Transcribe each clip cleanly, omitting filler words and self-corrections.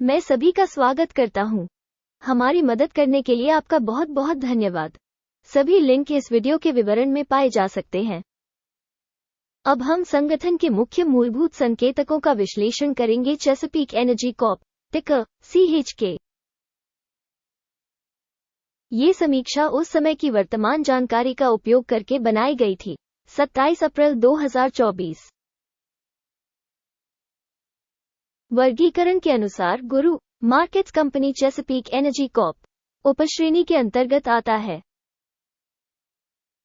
मैं सभी का स्वागत करता हूं। हमारी मदद करने के लिए आपका बहुत बहुत धन्यवाद। सभी लिंक इस वीडियो के विवरण में पाए जा सकते हैं। अब हम संगठन के मुख्य मूलभूत संकेतकों का विश्लेषण करेंगे। चेसापीक एनर्जी कॉर्प, टिकर CHK। ये समीक्षा उस समय की वर्तमान जानकारी का उपयोग करके बनाई गई थी, 27 अप्रैल 2024। वर्गीकरण के अनुसार गुरु markets company Chesapeake energy Corp उपश्रेणी के अंतर्गत आता है।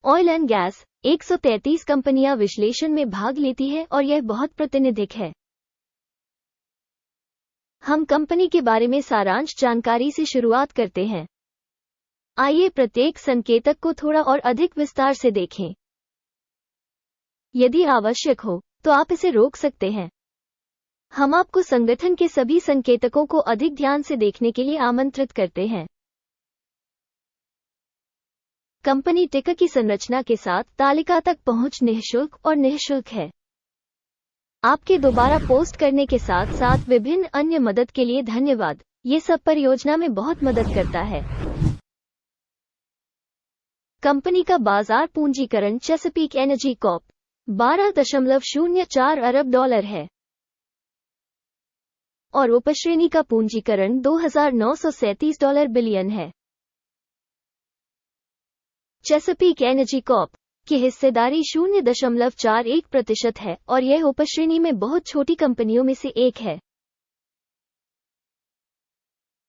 ऑयल एंड गैस 133 कंपनियां विश्लेषण में भाग लेती है और यह बहुत प्रातिनिधिक है। हम कंपनी के बारे में सारांश जानकारी से शुरुआत करते हैं। आइए प्रत्येक संकेतक को थोड़ा और अधिक विस्तार से देखें। यदि आवश्यक हो तो आप इसे रोक सकते हैं। हम आपको संगठन के सभी संकेतकों को अधिक ध्यान से देखने के लिए आमंत्रित करते हैं। कंपनी टिकर की संरचना के साथ तालिका तक पहुंच निःशुल्क और निःशुल्क है। आपके दोबारा पोस्ट करने के साथ साथ विभिन्न अन्य मदद के लिए धन्यवाद। ये सब परियोजना में बहुत मदद करता है। कंपनी का बाजार पूंजीकरण चेसापीक एनर्जी कॉर्प 12.04 अरब डॉलर है और उपश्रेणी का पूंजीकरण $2,937 बिलियन है। चेसापीक एनर्जी कॉर्प की हिस्सेदारी 0.41% है और यह उपश्रेणी में बहुत छोटी कंपनियों में से एक है।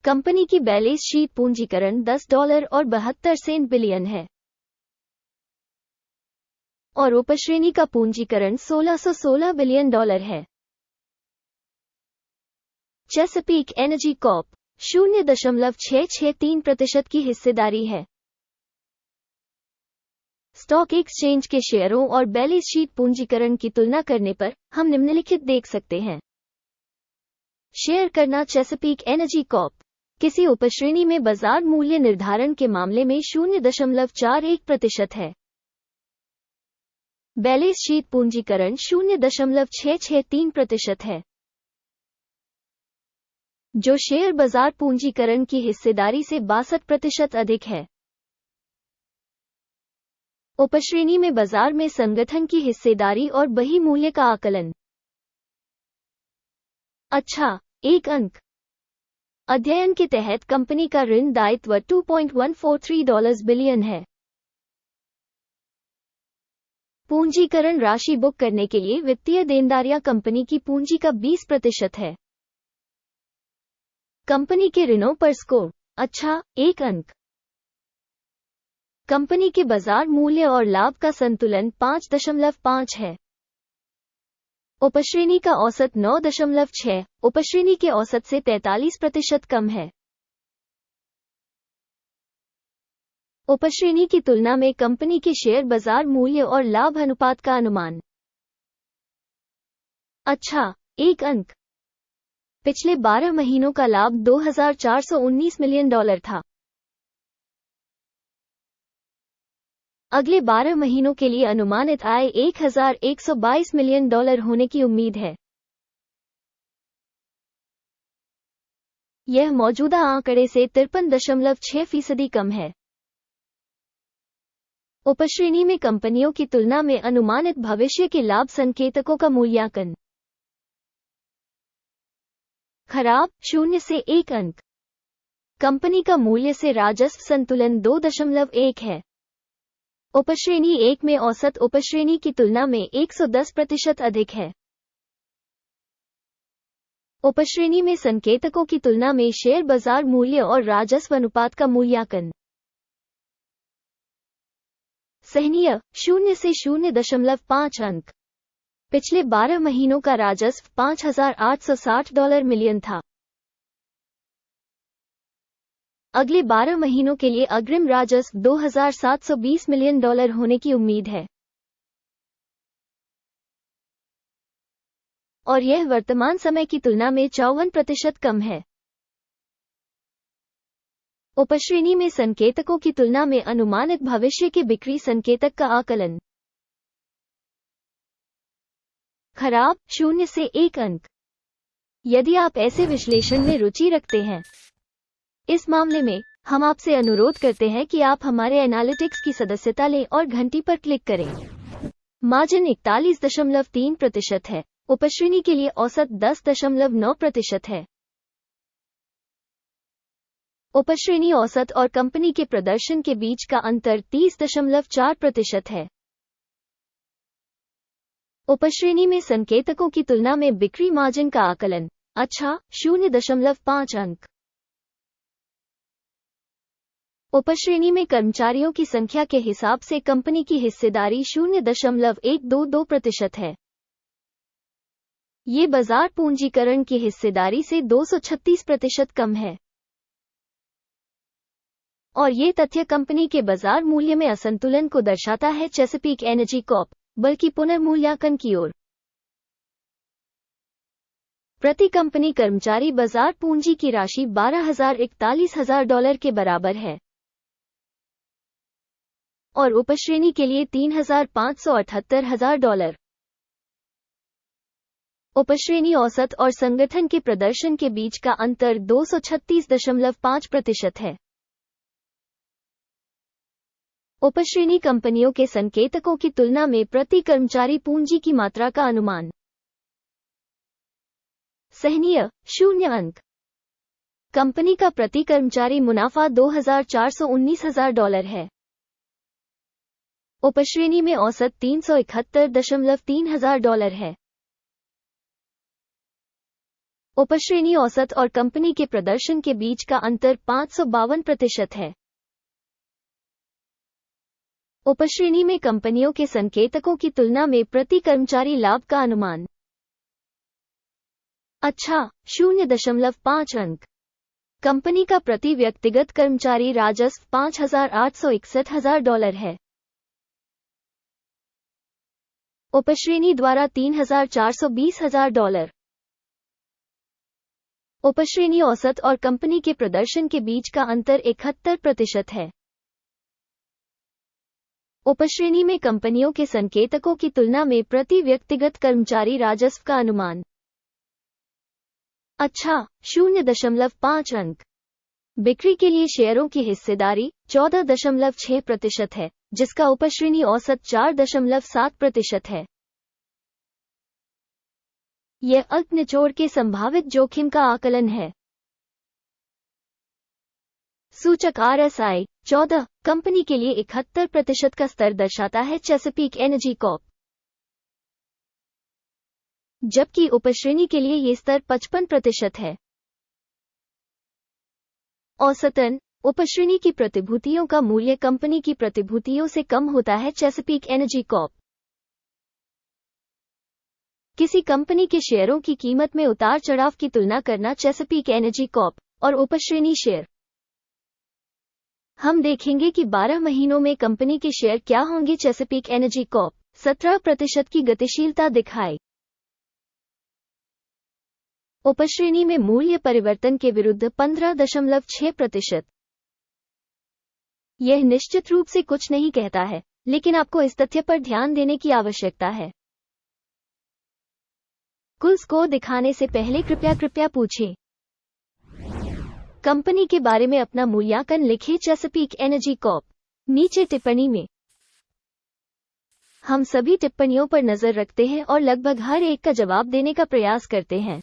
कंपनी की बैलेंस शीट पूंजीकरण $10.72 बिलियन है और उपश्रेणी का पूंजीकरण $1,616 बिलियन है। चेसापीक एनर्जी कॉर्प 0.663% की हिस्सेदारी है। स्टॉक एक्सचेंज के शेयरों और बैलेंस शीट पूंजीकरण की तुलना करने पर हम निम्नलिखित देख सकते हैं। शेयर करना चेसापीक एनर्जी कॉर्प किसी उपश्रेणी में बाजार मूल्य निर्धारण के मामले में 0.41% है। बैलेंस शीट पूंजीकरण 0.663% है, जो शेयर बाजार पूंजीकरण की हिस्सेदारी से 62% अधिक है। उपश्रेणी में बाजार में संगठन की हिस्सेदारी और बही मूल्य का आकलन। अच्छा, 1 अंक। अध्ययन के तहत कंपनी का ऋण दायित्व $2.143 बिलियन है। पूंजीकरण राशि बुक करने के लिए वित्तीय देनदारियां कंपनी की पूंजी का 20% है। कंपनी के ऋणों पर स्कोर। अच्छा, 1 अंक। कंपनी के बाजार मूल्य और लाभ का संतुलन 5.5 है। उपश्रेणी का औसत 9.6, उपश्रेणी के औसत से 43% कम है। उपश्रेणी की तुलना में कंपनी के शेयर बाजार मूल्य और लाभ अनुपात का अनुमान। अच्छा, 1 अंक। पिछले 12 महीनों का लाभ $2,419 मिलियन था। अगले 12 महीनों के लिए अनुमानित आय $1,122 मिलियन होने की उम्मीद है। यह मौजूदा आंकड़े से 53.6% कम है। उपश्रेणी में कंपनियों की तुलना में अनुमानित भविष्य के लाभ संकेतकों का मूल्यांकन। खराब, 0 से 1 अंक। कंपनी का मूल्य से राजस्व संतुलन 2.1 है। उपश्रेणी 1 में औसत उपश्रेणी की तुलना में 110% अधिक है। उपश्रेणी में संकेतकों की तुलना में शेयर बाजार मूल्य और राजस्व अनुपात का मूल्यांकन। सहनीय, 0 से 0.5 अंक। पिछले 12 महीनों का राजस्व $5,860 मिलियन था। अगले 12 महीनों के लिए अग्रिम राजस्व $2,720 मिलियन होने की उम्मीद है और यह वर्तमान समय की तुलना में 54% कम है। उपश्रेणी में संकेतकों की तुलना में अनुमानित भविष्य के बिक्री संकेतक का आकलन। खराब, 0 से 1 अंक। यदि आप ऐसे विश्लेषण में रुचि रखते हैं, इस मामले में हम आपसे अनुरोध करते हैं कि आप हमारे एनालिटिक्स की सदस्यता लें और घंटी पर क्लिक करें। मार्जिन 41.3% है। उपश्रेणी के लिए औसत 10.9% है। उपश्रेणी औसत और कंपनी के प्रदर्शन के बीच का अंतर 30.4% है। उपश्रेणी में संकेतकों की तुलना में बिक्री मार्जिन का आकलन अच्छा 0.5 अंक। उपश्रेणी में कर्मचारियों की संख्या के हिसाब से कंपनी की हिस्सेदारी 0.122% है। ये बाजार पूंजीकरण की हिस्सेदारी से 236% कम है। और ये तथ्य कंपनी के बाजार मूल्य में असंतुलन को दर्शाता है चेसापीक एनर्जी कॉर्प, बल्कि पुनर्मूल्यांकन की ओर। प्रति कंपनी कर्मचारी बाजार पूंजी की राशि $12,41,000 के बराबर है और उपश्रेणी के लिए $3,578,000। उपश्रेणी औसत और संगठन के प्रदर्शन के बीच का अंतर 236.5% है। उपश्रेणी कंपनियों के संकेतकों की तुलना में प्रति कर्मचारी पूंजी की मात्रा का अनुमान सहनीय 0 अंक। कंपनी का प्रति कर्मचारी मुनाफा $2,419,000 है। उपश्रेणी में औसत $371.3 है। उपश्रेणी औसत और कंपनी के प्रदर्शन के बीच का अंतर 552% है। उपश्रेणी में कंपनियों के संकेतकों की तुलना में प्रति कर्मचारी लाभ का अनुमान अच्छा 0.5 अंक। कंपनी का प्रति व्यक्तिगत कर्मचारी राजस्व $5,861,000 है। उपश्रेणी द्वारा $3,420,000। उपश्रेणी औसत और कंपनी के प्रदर्शन के बीच का अंतर 71% है। उपश्रेणी में कंपनियों के संकेतकों की तुलना में प्रति व्यक्तिगत कर्मचारी राजस्व का अनुमान अच्छा 0.5 अंक। बिक्री के लिए शेयरों की हिस्सेदारी 14.6% है, जिसका उपश्रेणी औसत 4.7% है। यह अल्प निचोड़ के संभावित जोखिम का आकलन है। सूचक RSI 14 कंपनी के लिए 71% का स्तर दर्शाता है चेसापीक एनर्जी कॉर्प, जबकि उपश्रेणी के लिए यह स्तर 55% है। औसतन उपश्रेणी की प्रतिभूतियों का मूल्य कंपनी की प्रतिभूतियों से कम होता है चेसापीक एनर्जी कॉर्प। किसी कंपनी के शेयरों की कीमत में उतार चढ़ाव की तुलना करना चेसापीक एनर्जी कॉर्प और उपश्रेणी शेयर। हम देखेंगे कि 12 महीनों में कंपनी के शेयर क्या होंगे। चेसापीक एनर्जी कॉर्प 17% की गतिशीलता दिखाई। उपश्रेणी में मूल्य परिवर्तन के विरुद्ध 15.6%। यह निश्चित रूप से कुछ नहीं कहता है, लेकिन आपको इस तथ्य पर ध्यान देने की आवश्यकता है। कुल स्कोर दिखाने से पहले कृपया पूछें। कंपनी के बारे में अपना मूल्यांकन लिखें। Chesapeake energy Corp. नीचे टिप्पणी में हम सभी टिप्पणियों पर नजर रखते हैं और लगभग हर एक का जवाब देने का प्रयास करते हैं।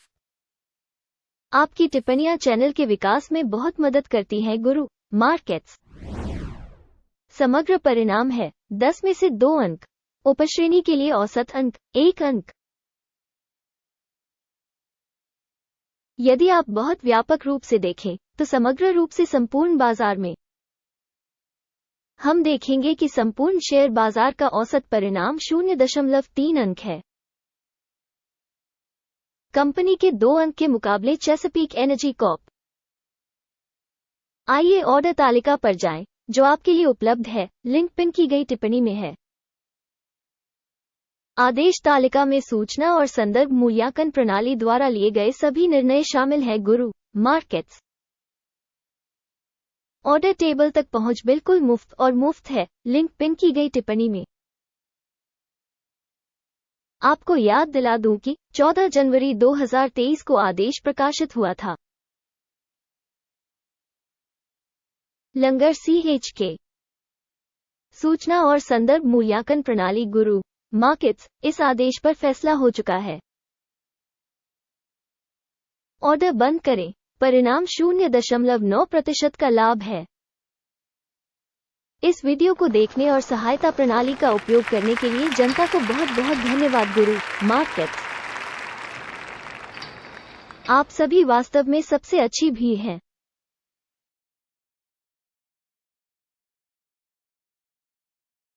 आपकी टिप्पणियां चैनल के विकास में बहुत मदद करती हैं। गुरु मार्केट्स समग्र परिणाम है 10 में से 2 अंक। उपश्रेणी के लिए औसत अंक 1 अंक। यदि आप बहुत व्यापक रूप से देखें तो समग्र रूप से संपूर्ण बाजार में हम देखेंगे कि संपूर्ण शेयर बाजार का औसत परिणाम 0.3 अंक है। कंपनी के 2 अंक के मुकाबले चेसापीक एनर्जी कॉर्प। आइए ऑर्डर तालिका पर जाएं, जो आपके लिए उपलब्ध है। लिंक पिन की गई टिप्पणी में है। आदेश तालिका में सूचना और संदर्भ मूल्यांकन प्रणाली द्वारा लिए गए सभी निर्णय शामिल हैं। गुरु मार्केट्स ऑर्डर टेबल तक पहुंच बिल्कुल मुफ्त है। लिंक पिन की गई टिप्पणी में। आपको याद दिला दूं कि 14 जनवरी 2023 को आदेश प्रकाशित हुआ था। लंगर CHK सूचना और संदर्भ मूल्यांकन प्रणाली गुरु मार्केट्स इस आदेश पर फैसला हो चुका है। ऑर्डर बंद करें। परिणाम 0.9% का लाभ है। इस वीडियो को देखने और सहायता प्रणाली का उपयोग करने के लिए जनता को बहुत बहुत धन्यवाद। गुरु मार्केट्स आप सभी वास्तव में सबसे अच्छी भी हैं।